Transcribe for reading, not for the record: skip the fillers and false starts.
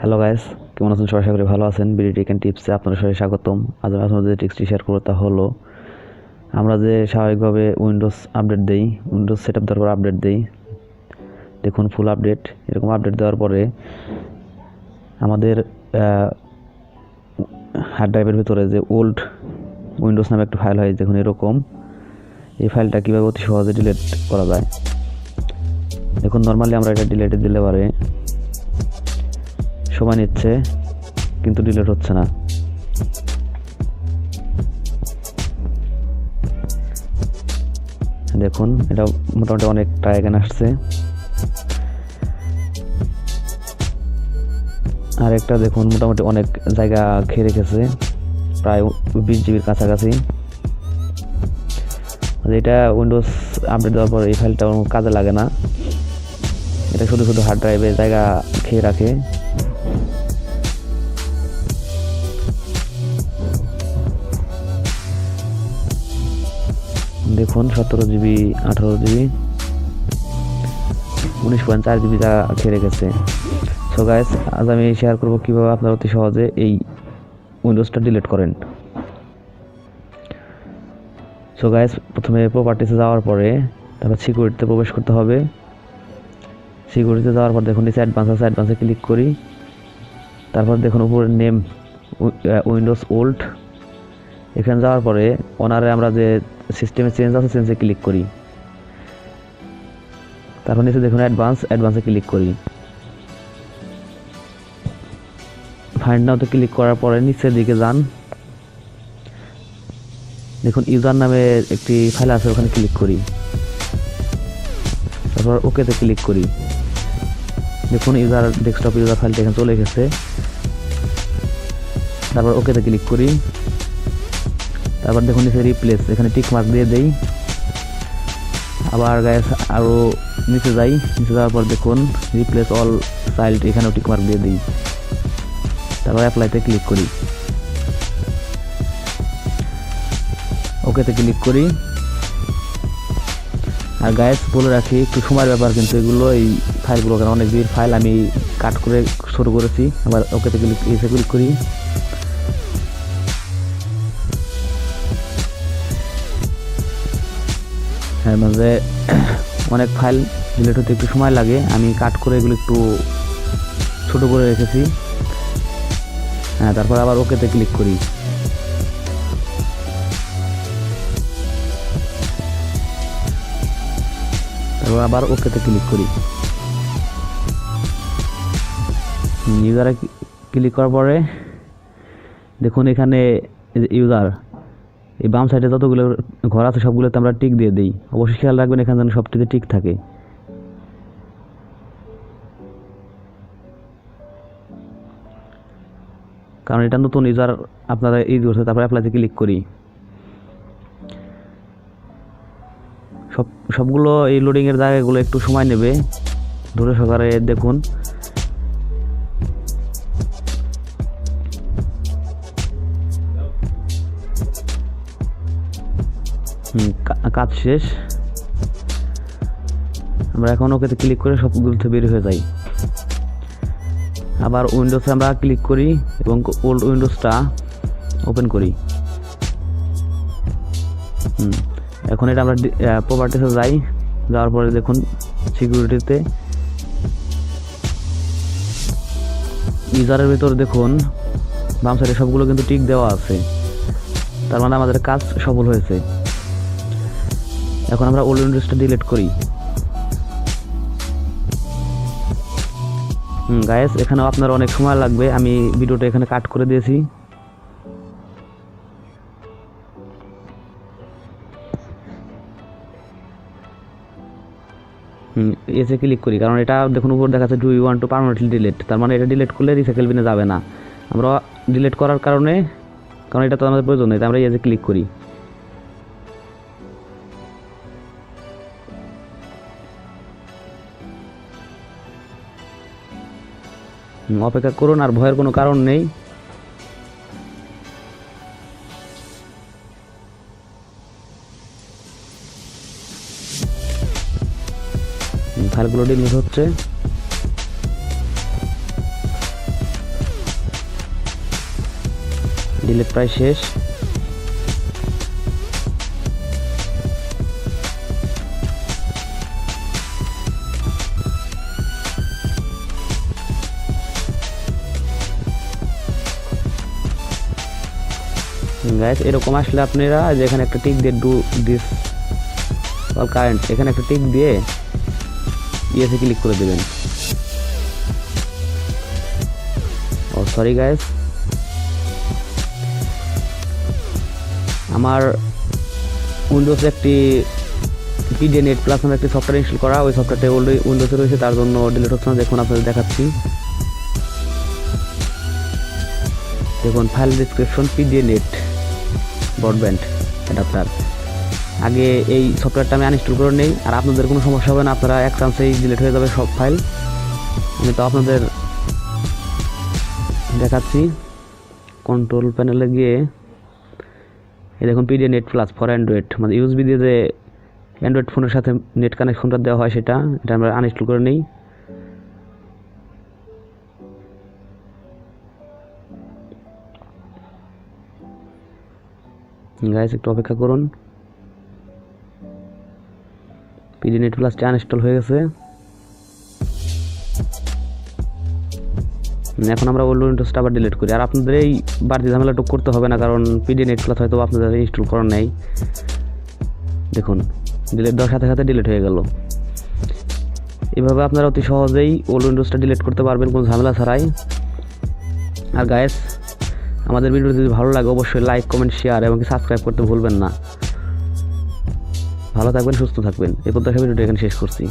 Hello guys, কেমন আছেন সবাই? আশা করি ভালো আছেন। বিডি টেক এন্ড টিপসে আপনাদের সবাই স্বাগতম। আজ আমি আপনাদের যে টিপসটি শেয়ার করব তা হলো, আমরা যে স্বাভাবিকভাবে উইন্ডোজ আপডেট দেই, উইন্ডোজ সেটআপ দেওয়ার পর আপডেট দেই, দেখুন ফুল আপডেট, এরকম আপডেট দেওয়ার পরে আমাদের হার্ড ড্রাইভের ভিতরে যে ওল্ড উইন্ডোজ নামে একটা ফাইল হয়, দেখুন এরকম। এই ফাইলটা কীভাবে অতি সহজে ডিলিট করা যায়। দেখুন নর্মালি আমরা এটা ডিলিটে দিলে পারে সময় নিচ্ছে, কিন্তু ডিলিট হচ্ছে না। দেখুন এটা মোটামুটি অনেকটা এখানে আসছে। আর একটা দেখুন মোটামুটি অনেক জায়গা খেয়ে রেখেছে, প্রায় 20 জিবির কাছাকাছি। এটা উইন্ডোজ আপডেট দেওয়ার পর এই ফাইলটা কাজে লাগে না, এটা শুধু শুধু হার্ড ড্রাইভে জায়গা খেয়ে রাখে। দেখুন 17 জিবি, 18 জিবি, 19.4 জিবি যা খেয়ে রেখেছে। সো গাইস, আজ আমি শেয়ার করব কিভাবে আপনারা অতি সহজে এই উইন্ডোজটা ডিলিট করেন। সো গাইস, প্রথমে প্রপার্টিসে যাওয়ার পরে তারপর সিকিউরিটিতে প্রবেশ করতে হবে। সিকিউরিটিতে যাওয়ার পর দেখুন নিচে অ্যাডভান্স আছে, অ্যাডভান্সে ক্লিক করি। তারপর দেখুন উপরে নেম উইন্ডোজ ওল্ড, এখানে যাওয়ার পরে ওনারে আমরা যে সিস্টেমে চেঞ্জ আছে চেঞ্জে ক্লিক করি। তারপর নিচে দেখুন অ্যাডভান্সে ক্লিক করি। ফাইন্ড নাওতে ক্লিক করার পরে নিচের দিকে যান, দেখুন ইউজার নামে একটি ফাইল আছে, ওখানে ক্লিক করি। তারপর ওকেতে ক্লিক করি। দেখুন ডেস্কটপ ইউজার ফাইলটা এখানে চলে গেছে। তারপর ওকেতে ক্লিক করি। তারপর দেখুন নিচে রিপ্লেস, এখানে টিক মার্ক দিয়ে দেই। আবার গাইস আরও নিচে যাই, নিচে যাওয়ার পর দেখুন রিপ্লেস অল চাইল্ড, এখানেও টিক মার্ক দিয়ে দিই। তারপর অ্যাপ্লাইতে ক্লিক করি, ওকেতে ক্লিক করি। আর গাইস বলে রাখি, একটু সময়ের ব্যাপার, কিন্তু এগুলো এই ফাইলগুলো কেন অনেক বিয়ের ফাইল, আমি কাট করে শুরু করেছি। আবার ওকেতে ক্লিক করি। হ্যাঁ, মানে অনেক ফাইল ডিলিট হতে একটু সময় লাগে, আমি কাট করে এগুলো একটু ছোট করে রেখেছি। হ্যাঁ, তারপর আবার ওকেতে ক্লিক করি। তারপর আবার ওকেতে ক্লিক করি। ইউজারে ক্লিক করার পরে দেখুন এখানে ইউজার এই বাম সাইডে যতগুলো ঘর আছে সবগুলোতে আমরা টিক দিয়ে দিই। অবশ্যই খেয়াল রাখবেন এখানে যেন সবটিতে টিক থাকে। কারণ এটা নতুন ইউজার আপনারা ইউজ করছে। তারপর অ্যাপ্লাইতে ক্লিক করি। সবগুলো এই লোডিংয়ের জায়গাগুলো একটু সময় নেবে, ধরে সহকারে দেখুন। কাজ শেষ। আমরা এখন ওকেতে ক্লিক করে সবগুলোতে বের হয়ে যাই। আবার উইন্ডোজে আমরা ক্লিক করি এবং ওল্ড উইন্ডোজটা ওপেন করি। এখন এটা আমরা প্রপার্টিসে যাই, যাওয়ার পরে দেখুন সিকিউরিটিতে ইউজারের ভিতর দেখুন বাম সাইডে সবগুলো কিন্তু টিক দেওয়া আছে, তার মানে আমাদের কাজ সফল হয়েছে। এখন আমরা ওল্ড উইন্ডোজটা ডিলিট করি। গাইস, এখানেও আপনার অনেক সময় লাগবে, আমি ভিডিওটা এখানে কাট করে দিয়েছি। এসে ক্লিক করি, কারণ এটা দেখুন উপর দেখাচ্ছে do you want to permanently delete, তার মানে এটা ডিলিট করলে রিসাইকেল বিনে যাবে না। আমরা ডিলিট করার কারণে, কারণ এটা তো আমাদের প্রয়োজন নেই, আমরা এসে ক্লিক করি। অপেক্ষা করুন, আর ভয়ের কোনো কারণ নেই। ফাইলগুলো ডিলিট হচ্ছে। ডিলিট প্রায় শেষ। গাইস এরকম আসলে আপনারা যেখানে একটা টিক দিয়ে ডু দিস অল কারেন্ট, এখানে একটা টিক দিয়ে ইয়েতে ক্লিক করে দেবেন। ও সরি গাইস, আমার উইন্ডোজে একটি পিডিএ নেট প্লাস নামে একটি সফটওয়্যার ইনস্টল করা, ওই সফটওয়্যারটা উইন্ডোজে রয়েছে, তার জন্য ডিলিট হচ্ছে না। দেখুন আপনাদের দেখাচ্ছি, দেখুন file description PDA net broadband adapter. আগে এই সফটওয়্যারটা আমি আনইনস্টল করে নেই, আর আপনাদের কোনো সমস্যা হবে না, আপনারা এক চান্সেই ডিলিট হয়ে যাবে সব ফাইল। আমি তো আপনাদের দেখাচ্ছি। কন্ট্রোল প্যানেলে গিয়ে এই দেখুন PDA net plus for Android, মানে ইউএসবি দিয়ে যে অ্যান্ড্রয়েড ফোনের সাথে নেট কানেকশনটা দেওয়া হয়, এটা আমরা আনইনস্টল করে নিই। গাইস একটু অপেক্ষা করুন, পিডিএ নেট প্লাসটা আনইনস্টল হয়ে গেছে। এখন আমরা ওল্ড উইন্ডোজটা আবার ডিলিট করি। আর আপনাদের এই বাড়তি ঝামেলাটা করতে হবে না, কারণ পিডিএ নেট প্লাস হয়তো আপনাদের ইনস্টল করার নেই। দেখুন ডিলিট দেওয়ার সাথে সাথে ডিলিট হয়ে গেল। এভাবে আপনারা অতি সহজেই ওল্ড উইন্ডোজটা ডিলিট করতে পারবেন কোনো ঝামেলা ছাড়াই। আর গাইস আমাদের ভিডিও যদি ভালো লাগে অবশ্যই লাইক, কমেন্ট, শেয়ার এবং সাবস্ক্রাইব করতে ভুলবেন না। ভালো থাকবেন, সুস্থ থাকবেন। এই প্রত্যাশা ভিডিওটা এখানে শেষ করছি।